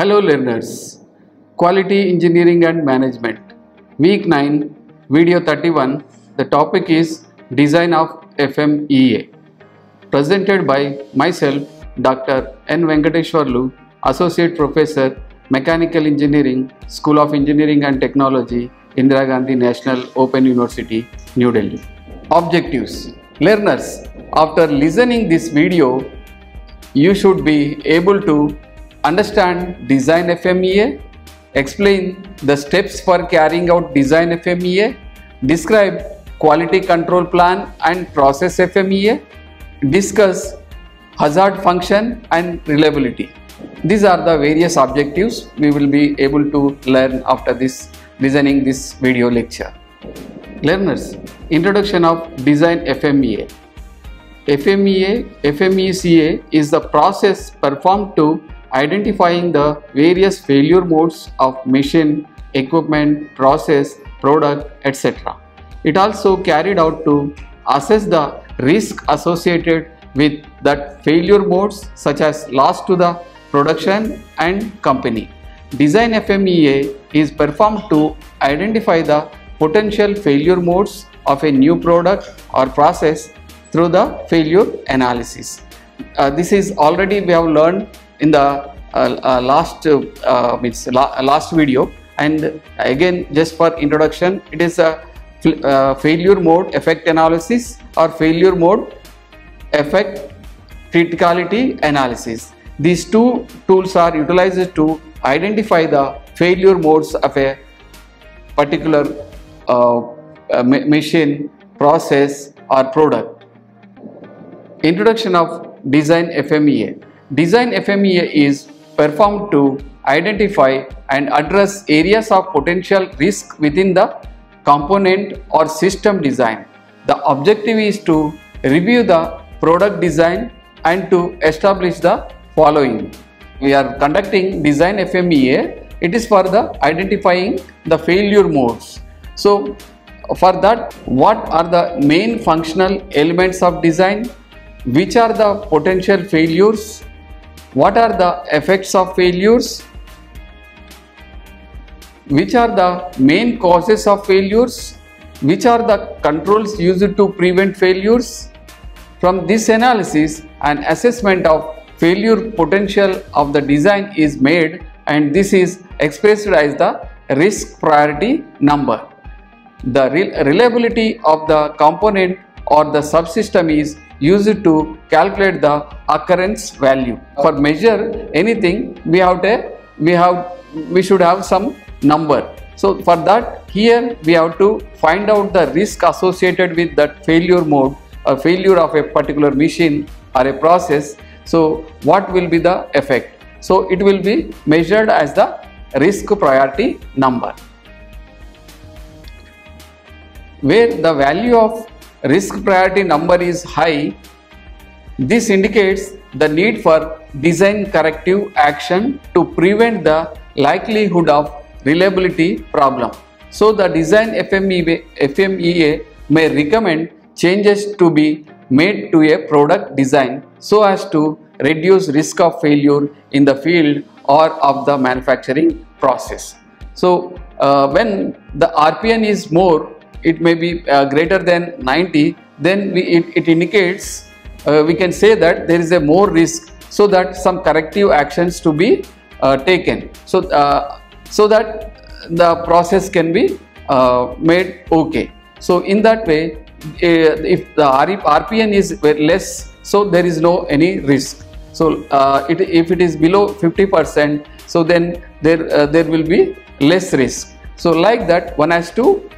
Hello learners, Quality Engineering and Management, Week 9, Video 31. The topic is Design of FMEA. Presented by myself, Dr. N. Venkateshwarlu, Associate Professor, Mechanical Engineering, School of Engineering and Technology, Indira Gandhi National Open University, New Delhi. Objectives. Learners, after listening this video, you should be able to understand Design FMEA, explain the steps for carrying out Design FMEA, describe Quality Control Plan and Process FMEA, discuss hazard function and reliability. These are the various objectives we will be able to learn after listening this video lecture. Learners, Introduction of Design FMEA. FMEA is the process performed to identifying the various failure modes of machine, equipment, process, product, etc. It also carried out to assess the risk associated with that failure modes such as loss to the production and company. Design FMEA is performed to identify the potential failure modes of a new product or process through the failure analysis. This is already we have learned in the last video, and again just for introduction, it is a failure mode effect analysis or failure mode effect criticality analysis. These two tools are utilized to identify the failure modes of a particular machine, process or product. Introduction of Design FMEA. Design FMEA is performed to identify and address areas of potential risk within the component or system design. The objective is to review the product design and to establish the following. We are conducting Design FMEA. It is for the identifying the failure modes. So for that, what are the main functional elements of design? Which are the potential failures? What are the effects of failures? Which are the main causes of failures? Which are the controls used to prevent failures? From this analysis, an assessment of failure potential of the design is made, and this is expressed as the risk priority number. The reliability of the component or the subsystem is used to calculate the occurrence value. For measure anything, we should have some number. So for that, here we have to find out the risk associated with that failure mode or failure of a particular machine or a process. So what will be the effect? So it will be measured as the risk priority number, where the value of risk priority number is high. This indicates the need for design corrective action to prevent the likelihood of reliability problem. So the Design FMEA may recommend changes to be made to a product design so as to reduce risk of failure in the field or of the manufacturing process. So when the RPN is more, it may be greater than 90, then it indicates, we can say that there is a more risk, so that some corrective actions to be taken, so that the process can be made okay. So in that way, if the RPN is less, so there is no any risk. So if it is below 50%, so then there will be less risk. So like that, one has to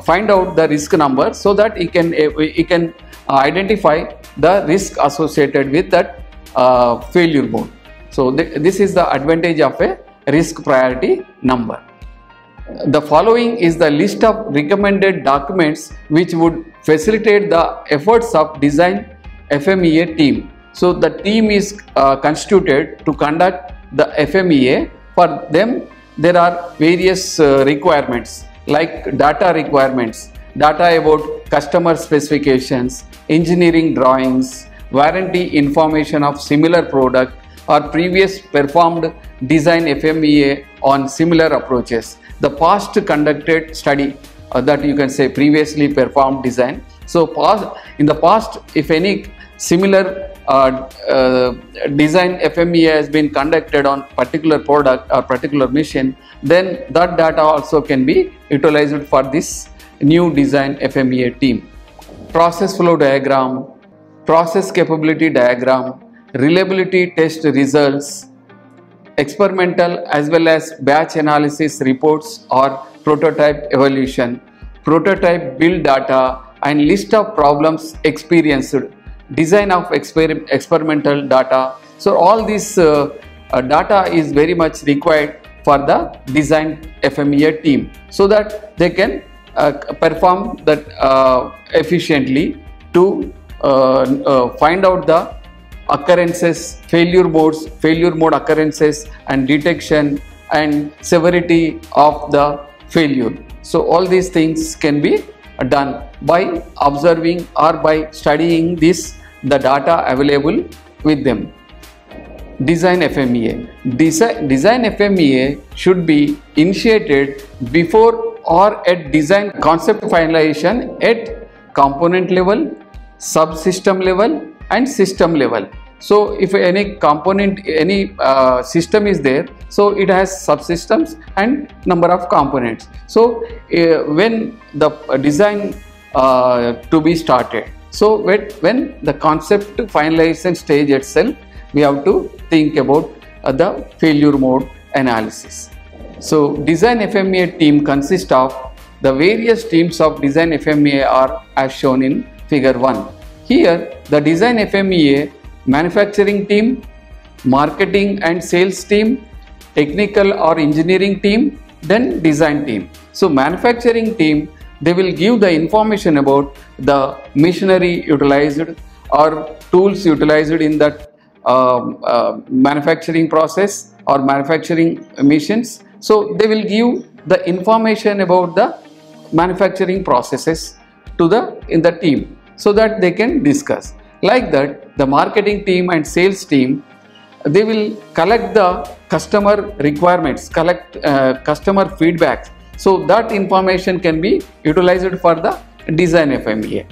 find out the risk number so that he can identify the risk associated with that failure mode. So this is the advantage of a risk priority number. The following is the list of recommended documents which would facilitate the efforts of Design FMEA team. So the team is constituted to conduct the FMEA. For them, there are various requirements like data requirements, data about customer specifications, engineering drawings, warranty information of similar product, or previous performed design FMEA on similar approaches. The past conducted study, that you can say previously performed design. So in the past, if any similar design FMEA has been conducted on particular product or particular machine, then that data also can be utilized for this new design FMEA team. Process flow diagram, process capability diagram, reliability test results, experimental as well as batch analysis reports or prototype evaluation, prototype build data and list of problems experienced, design of experimental data. So all this data is very much required for the design FMEA team, so that they can perform that efficiently to find out the occurrences, failure mode occurrences and detection and severity of the failure. So all these things can be done by observing or by studying the data available with them. Design FMEA. Design FMEA should be initiated before or at design concept finalization at component level, subsystem level and system level. So if any component, any system is there, so it has subsystems and number of components. So when the design to be started, so when the concept finalization stage itself, we have to think about the failure mode analysis. So design FMEA team consists of the various teams of design FMEA are as shown in figure 1. Here the design FMEA manufacturing team, marketing and sales team, technical or engineering team, then design team. So manufacturing team, they will give the information about the machinery utilized or tools utilized in that manufacturing process or manufacturing machines. So they will give the information about the manufacturing processes to in the team, so that they can discuss. Like that, the marketing team and sales team, they will collect the customer requirements, collect customer feedback. So that information can be utilized for the design FMEA.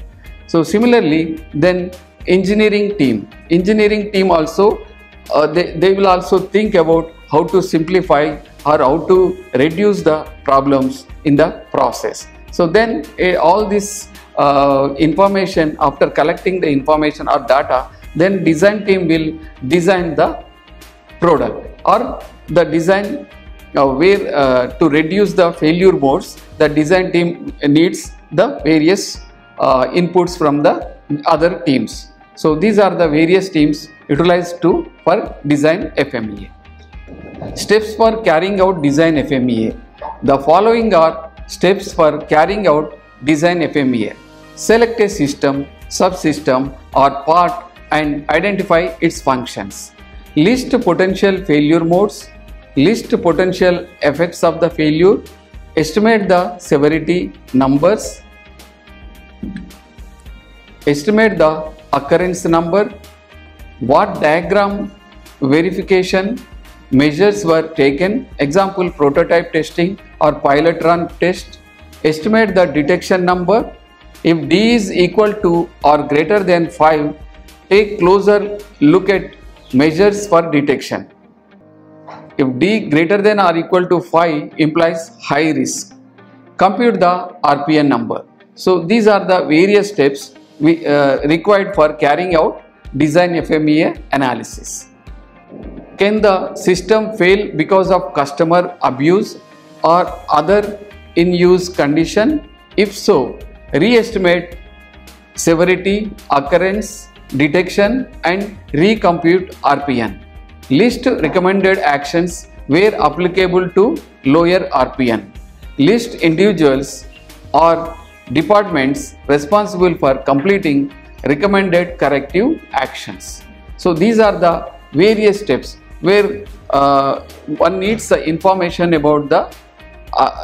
So similarly, then engineering team also, they will also think about how to simplify or how to reduce the problems in the process. So then all this information, after collecting the information or data, then design team will design the product or the design where to reduce the failure modes. The design team needs the various inputs from the other teams. So these are the various teams utilized for design FMEA. Steps for carrying out design FMEA. The following are steps for carrying out design FMEA. Select a system, subsystem or part and identify its functions. List potential failure modes. List potential effects of the failure. Estimate the severity numbers. Estimate the occurrence number. What diagram verification measures were taken. Example, prototype testing or pilot run test. Estimate the detection number. If D is equal to or greater than 5, take closer look at measures for detection. If D greater than or equal to 5 implies high risk. Compute the RPN number. So these are the various steps required for carrying out design FMEA analysis. Can the system fail because of customer abuse or other in-use condition? If so, re-estimate severity, occurrence, detection and recompute RPN. List recommended actions where applicable to lower RPN. List individuals or departments responsible for completing recommended corrective actions. So these are the various steps where one needs the information about the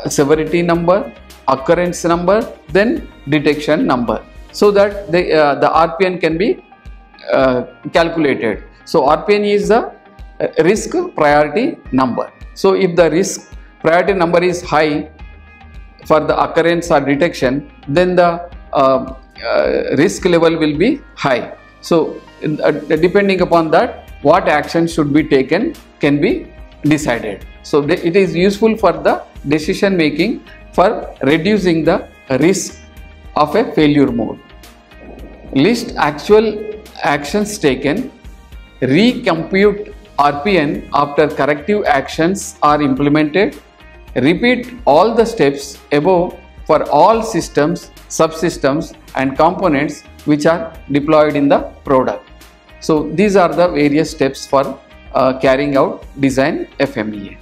severity number, occurrence number, then detection number, so that the RPN can be calculated. So RPN is the risk priority number. So if the risk priority number is high for the occurrence or detection, then the risk level will be high. So depending upon that, what action should be taken can be decided. So it is useful for the decision making for reducing the risk of a failure mode. List actual actions taken, recompute RPN after corrective actions are implemented, repeat all the steps above for all systems, subsystems and components which are deployed in the product. So these are the various steps for carrying out design FMEA.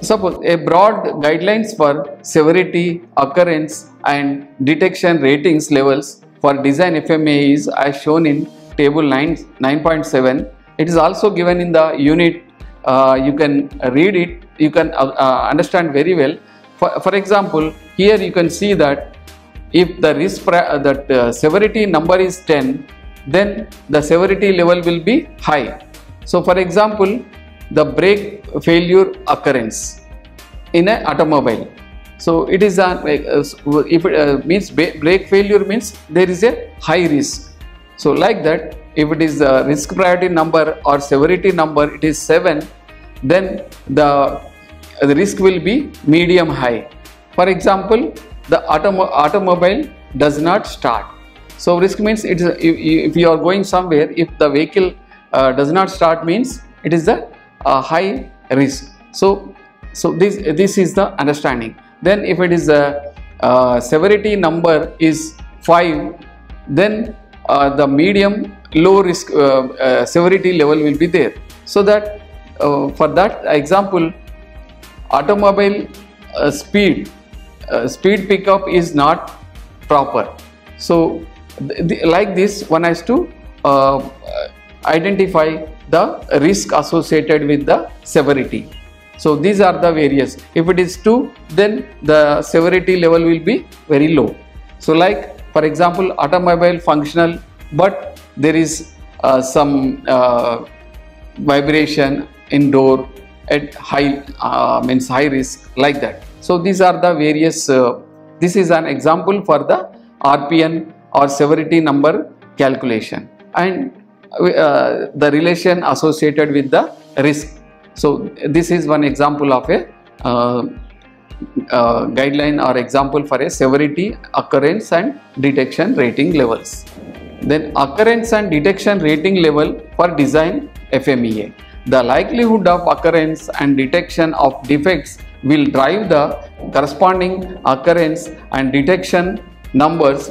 Suppose a broad guidelines for severity, occurrence and detection ratings levels for design FMEA is as shown in table 9.7. It is also given in the unit. You can read it, you can understand very well. For example, here you can see that if the severity number is 10, then the severity level will be high. So for example, the brake failure occurrence in an automobile. So it is if it means brake failure means there is a high risk. So like that, if it is the risk priority number or severity number, it is 7, then the risk will be medium high. For example, the automobile does not start. So risk means it is if you are going somewhere, if the vehicle does not start means it is a high risk. So this is the understanding. Then if it is a severity number is 5, then the medium low risk severity level will be there. So that for that example, automobile speed pickup is not proper. So like this, one has to identify the risk associated with the severity. So these are the various. If it is 2, then the severity level will be very low. So like for example, automobile functional, but there is some vibration in door at high means high risk, like that. So these are the various. This is an example for the RPN or severity number calculation and the relation associated with the risk. So this is one example of a guideline or example for a severity, occurrence and detection rating levels. Then occurrence and detection rating level for design FMEA. The likelihood of occurrence and detection of defects will drive the corresponding occurrence and detection numbers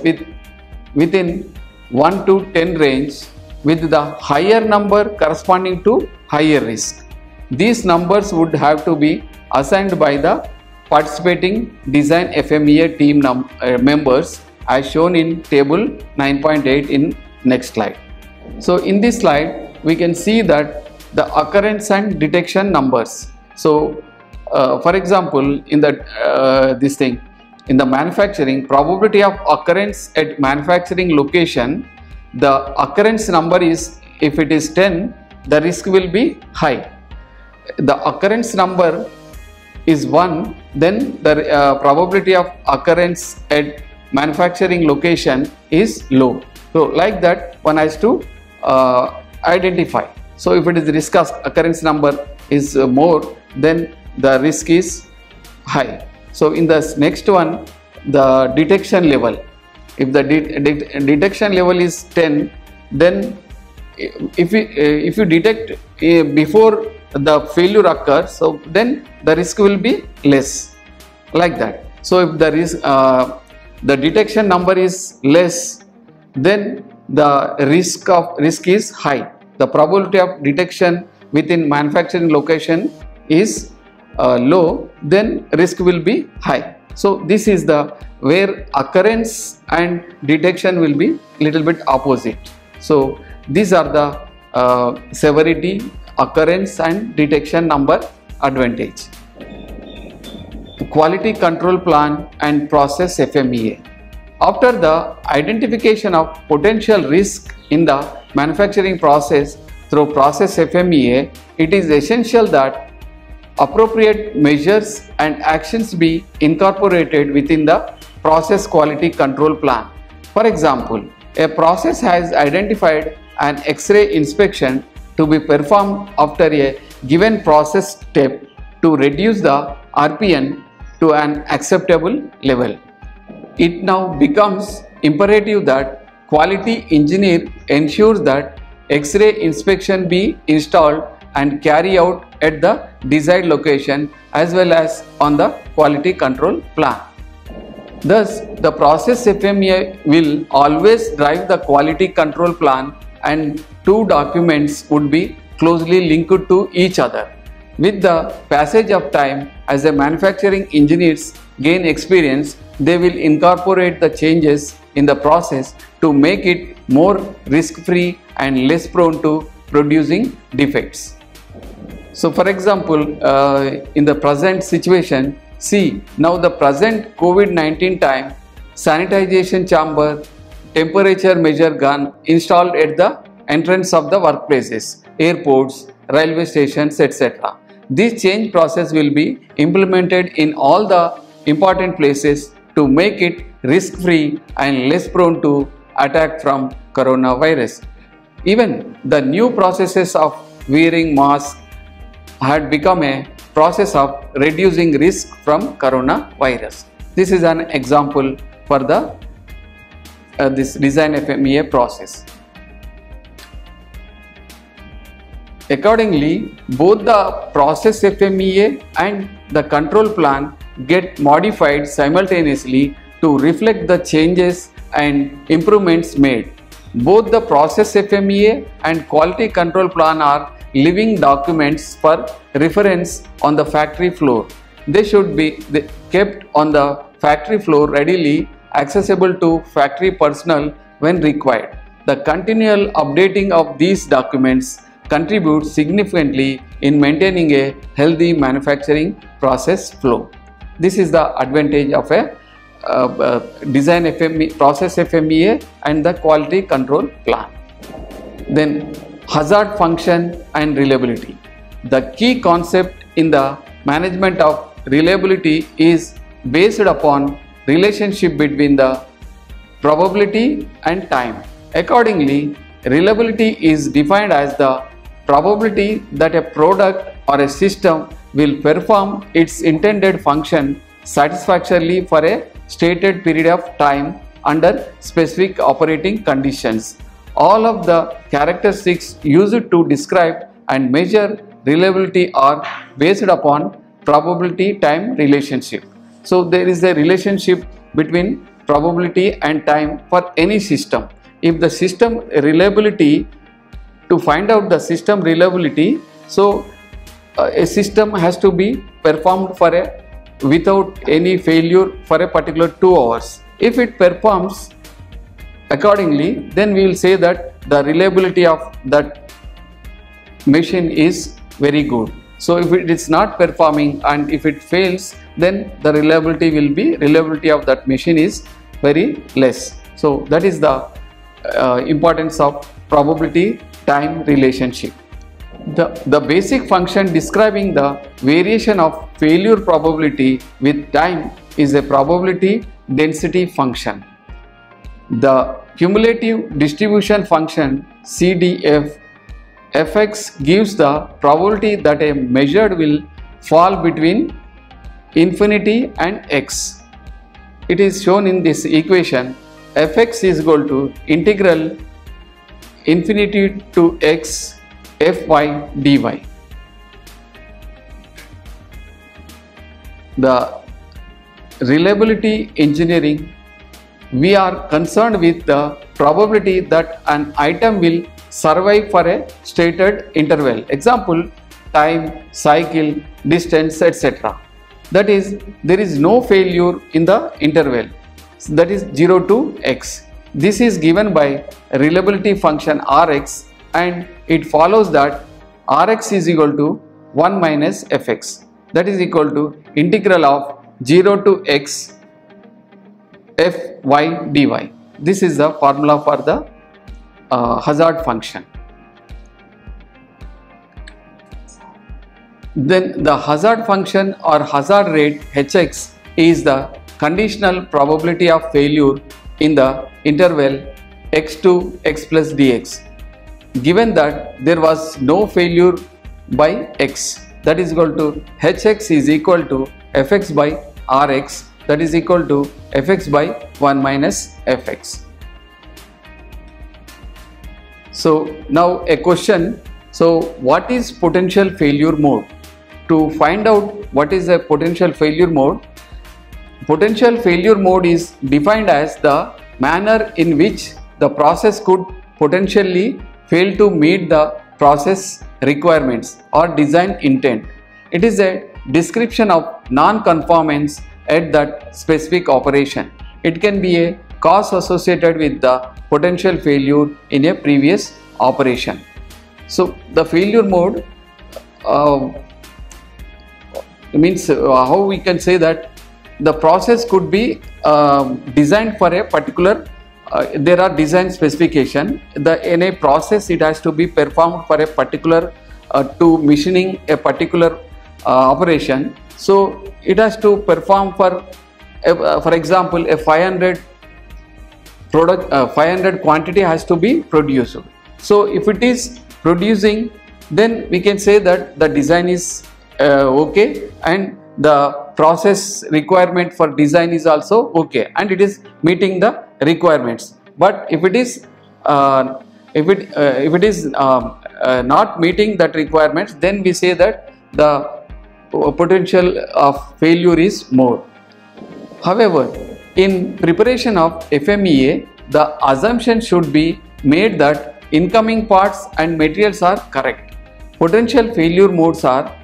within 1 to 10 range, with the higher number corresponding to higher risk. These numbers would have to be assigned by the participating design FMEA team members as shown in table 9.8 in next slide. So in this slide we can see that the occurrence and detection numbers. So for example, in the in the manufacturing, probability of occurrence at manufacturing location, the occurrence number is, if it is 10, the risk will be high. The occurrence number is 1, then the probability of occurrence at manufacturing location is low. So like that, one has to identify. So if it is risk occurrence number is more, then the risk is high. So in the next one, the detection level. If the detection level is 10, then if you detect before the failure occurs, so then the risk will be less, like that. So if the detection number is less, then the risk is high. The probability of detection within manufacturing location is low, then risk will be high. So this is the where occurrence and detection will be little bit opposite. So these are the severity, occurrence and detection number advantage. Quality control plan and process FMEA. After the identification of potential risk in the manufacturing process, through process FMEA, it is essential that appropriate measures and actions be incorporated within the process quality control plan. For example, a process has identified an X-ray inspection to be performed after a given process step to reduce the RPN to an acceptable level. It now becomes imperative that quality engineer ensures that X-ray inspection be installed and carry out at the desired location as well as on the quality control plan. Thus, the process FMEA will always drive the quality control plan, and two documents would be closely linked to each other. With the passage of time, as the manufacturing engineers gain experience, they will incorporate the changes in the process to make it more risk-free and less prone to producing defects. So for example, in the present situation, see now the present COVID-19 time, sanitization chamber, temperature measure gun installed at the entrance of the workplaces, airports, railway stations, etc. This change process will be implemented in all the important places to make it risk-free and less prone to attack from coronavirus. Even the new processes of wearing masks had become a process of reducing risk from coronavirus. This is an example for the this design FMEA process. Accordingly, both the process FMEA and the control plan get modified simultaneously to reflect the changes and improvements made. Both the process FMEA and quality control plan are living documents for reference on the factory floor. They should be kept on the factory floor readily accessible to factory personnel when required. The continual updating of these documents contributes significantly in maintaining a healthy manufacturing process flow. This is the advantage of a design FMEA, process FMEA and the quality control plan. Then hazard function and reliability. The key concept in the management of reliability is based upon relationship between the probability and time. Accordingly, reliability is defined as the probability that a product or a system will perform its intended function satisfactorily for a stated period of time under specific operating conditions. All of the characteristics used to describe and measure reliability are based upon probability-time relationship. So there is a relationship between probability and time for any system. If the system reliability, to find out the system reliability, so a system has to be performed for without any failure for a particular 2 hours. If it performs accordingly, then we will say that the reliability of that machine is very good. So if it is not performing and if it fails, then the reliability of that machine is very less. So that is the importance of probability time relationship. The basic function describing the variation of failure probability with time is a probability density function. The cumulative distribution function CDF Fx gives the probability that a measure will fall between infinity and x. It is shown in this equation. Fx is equal to integral infinity to x Fy dy. The reliability engineering, we are concerned with the probability that an item will survive for a stated interval. Example, time, cycle, distance, etc. That is, there is no failure in the interval. So that is 0 to x. This is given by reliability function Rx, and it follows that Rx is equal to 1 minus Fx. That is equal to integral of 0 to x Fy dy. This is the formula for the hazard function. then the hazard function or hazard rate Hx is the conditional probability of failure in the interval x to x plus dx. Given that there was no failure by x, that is equal to Hx is equal to Fx by Rx, that is equal to Fx by 1 minus Fx. So now a question, so what is potential failure mode? To find out what is a potential failure mode is defined as the manner in which the process could potentially fail to meet the process requirements or design intent. It is a description of non-conformance at that specific operation. It can be a cause associated with the potential failure in a previous operation. So the failure mode means how we can say that the process could be designed for a particular there are design specification. In a process it has to be performed for a particular to machining a particular operation. So it has to perform for example a 500 product 500 quantity has to be produced. So if it is producing, then we can say that the design is okay, and the process requirement for design is also okay, and it is meeting the requirements. But if it is not meeting that requirements, then we say that the potential of failure is more. However, in preparation of FMEA, the assumption should be made that incoming parts and materials are correct. Potential failure modes are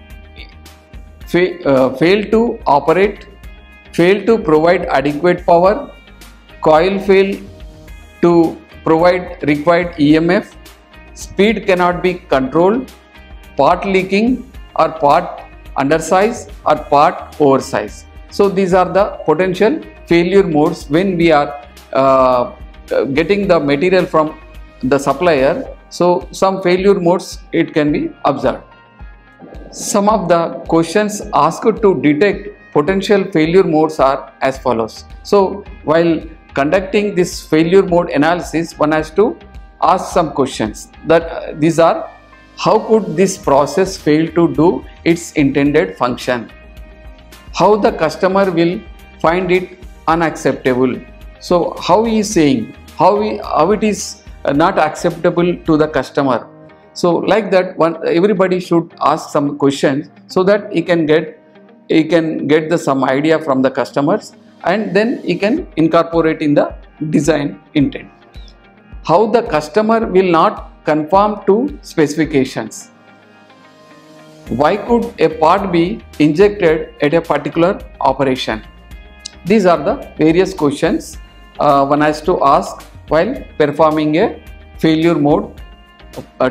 fail to operate, fail to provide adequate power, coil fail to provide required EMF, speed cannot be controlled, part leaking or part undersize or part oversize. So these are the potential failure modes when we are getting the material from the supplier. So some failure modes it can be observed. Some of the questions asked to detect potential failure modes are as follows. So while conducting this failure mode analysis, one has to ask some questions. That these are: how could this process fail to do its intended function? How the customer will find it unacceptable? So how he is saying how it is not acceptable to the customer. So like that, everybody should ask some questions so that he can get some idea from the customers, and then he can incorporate in the design intent. How the customer will not conform to specifications? Why could a part be injected at a particular operation? These are the various questions one has to ask while performing a failure mode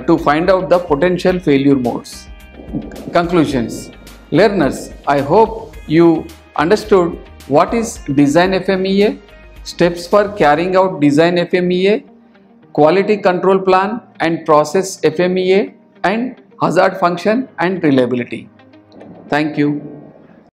to find out the potential failure modes. Conclusions. Learners, I hope you understood what is design FMEA, steps for carrying out design FMEA, quality control plan and process FMEA, and hazard function and reliability. Thank you.